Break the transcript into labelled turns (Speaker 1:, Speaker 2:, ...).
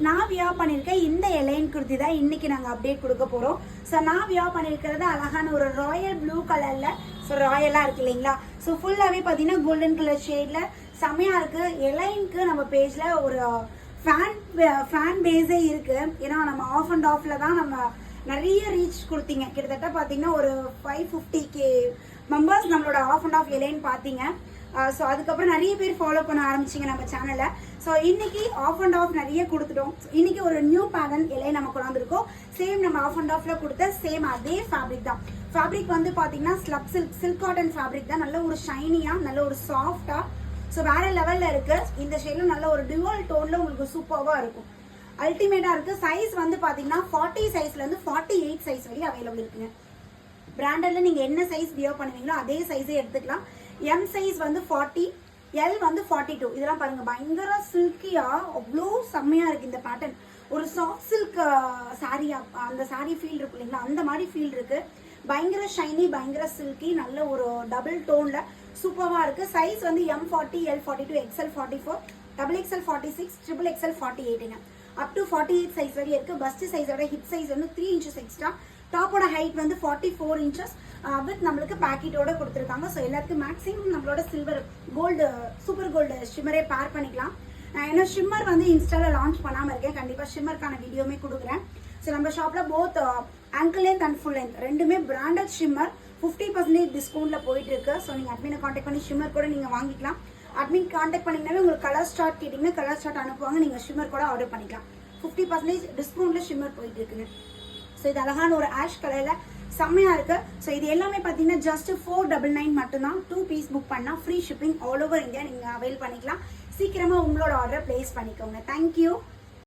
Speaker 1: நான் வியர் பண்ணியிருக்கேன் இந்த எலைன் குர்த்தி தான் இன்னைக்கு நாங்கள் அப்டேட் கொடுக்க போகிறோம். ஸோ நான் வியர் பண்ணியிருக்கிறது அழகான ஒரு ராயல் ப்ளூ கலரில். ஸோ ராயலாக இருக்கு இல்லைங்களா? ஸோ ஃபுல்லாகவே பார்த்தீங்கன்னா கோல்டன் கலர் ஷேடில் செம்மையாக இருக்குது. எலைனுக்கு நம்ம பேஜில் ஒரு ஃபேன் பேஸே இருக்குது. ஏன்னா நம்ம ஆஃப் அண்ட் ஆஃபில் தான் நம்ம நிறைய ரீச் கொடுத்தீங்க. கிட்டத்தட்ட பார்த்தீங்கன்னா ஒரு 550K மெம்பர்ஸ் நம்மளோட ஆஃப் அண்ட் ஆஃப் எலைன் பார்த்தீங்க. ஸோ அதுக்கப்புறம் நிறைய பேர் ஃபாலோ பண்ண ஆரம்பிச்சிங்க நம்ம சேனலை. ஸோ இன்னைக்கு ஆஃப் அண்ட் ஆஃப் நிறைய கொடுத்துட்டோம். இன்னைக்கு ஒரு நியூ பேட்டர்ன் எல்லாம் நம்ம கொண்டாந்துருக்கோம். சேம் நம்ம ஆஃப் அண்ட் ஆஃப்ல கொடுத்த சேம் அதே ஃபேப்ரிக் தான். ஃபேப்ரிக் வந்து பார்த்தீங்கன்னா ஸ்லப் சில்க் காட்டன் ஃபேப்ரிக் தான். நல்ல ஒரு ஷைனியாக நல்ல ஒரு சாஃப்டாக ஸோ வேற லெவலில் இருக்கு. இந்த ஷேடில் நல்ல ஒரு டுவல் டோனில் உங்களுக்கு சூப்பராக இருக்கும். அல்டிமேட்டாக இருக்கு. சைஸ் வந்து பார்த்தீங்கன்னா 40 சைஸ்லேருந்து 48 சைஸ் வரையும் அவைலபிள் இருக்குங்க. பிராண்டட்ல நீங்கள் என்ன சைஸ் வியர் பண்ணுவீங்களோ அதே சைஸே எடுத்துக்கலாம். எம் சைஸ் வந்து 40, எல் வந்து 42. இதெல்லாம் பாருங்க பயங்கர சில்கியா அவ்வளோ செம்மையா இருக்கு இந்த பேட்டர்ன். ஒரு சாஃப்ட் சில்க் சாரியா அந்த சாரி ஃபீல் இருக்கு இல்லைங்களா, அந்த மாதிரி ஃபீல் இருக்கு. பயங்கர ஷைனி பயங்கர சில்கி நல்ல ஒரு டபுள் டோன்ல சூப்பரா இருக்கு. சைஸ் வந்து M40, L42, XL 44, XXL 46, XXL 48ங்க. அப் டு 48 சைஸ் வரையும் இருக்கு. பஸ்ட் சைஸோட ஹிப் சைஸ் வந்து 3 inches எக்ஸ்ட்ரா. டாப்போட ஹைட் வந்து 44 inches வித் நம்மளுக்கு பேக்கெட்டோட கொடுத்துருக்காங்க. ஸோ எல்லாத்துக்கும் மேக்ஸிமம் நம்மளோட சில்வர் கோல்டு சூப்பர் கோல்டு ஷிம்மரே பேர் பண்ணிக்கலாம். ஏன்னா ஷிம்மர் வந்து இன்ஸ்டாவில் லான்ச் பண்ணாமல் இருக்கேன். கண்டிப்பாக ஷிம்மருக்கான வீடியோமே கொடுக்குறேன். ஸோ நம்ம ஷாப்பில் both angle length and full length ரெண்டுமே பிராண்டட் ஷிம்மர் 50% டிஸ்கவுண்ட்டில் போயிட்டு இருக்கு. ஸோ நீங்கள் அட்மினை காண்டாக்ட் பண்ணி ஷிம்மர் கூட நீங்கள் வாங்கிக்கலாம். அட்மின் காண்டாக்ட் பண்ணிங்கனாவே உங்களுக்கு கலர் ஸ்டார்ட் கேட்டிங்கன்னா கலர் ஸ்டார்ட் அனுப்புவாங்க. நீங்கள் ஷிம்மர் கூட ஆர்டர் பண்ணிக்கலாம். 50% டிஸ்கவுண்ட்டில் ஷிம்மர் போயிட்டு இருக்குங்க. ஸோ இது அழகான ஒரு ஆஷ் கலரில் செம்மையாக இருக்கு. ஸோ இது எல்லாமே பார்த்தீங்கன்னா ஜஸ்ட் 499 மட்டும்தான். 2 பீஸ் புக் பண்ணால் free shipping all over India நீங்கள் அவைல் பண்ணிக்கலாம். சீக்கிரமாக உங்களோட ஆர்டரை பிளேஸ் பண்ணிக்கோங்க. தேங்க்யூ.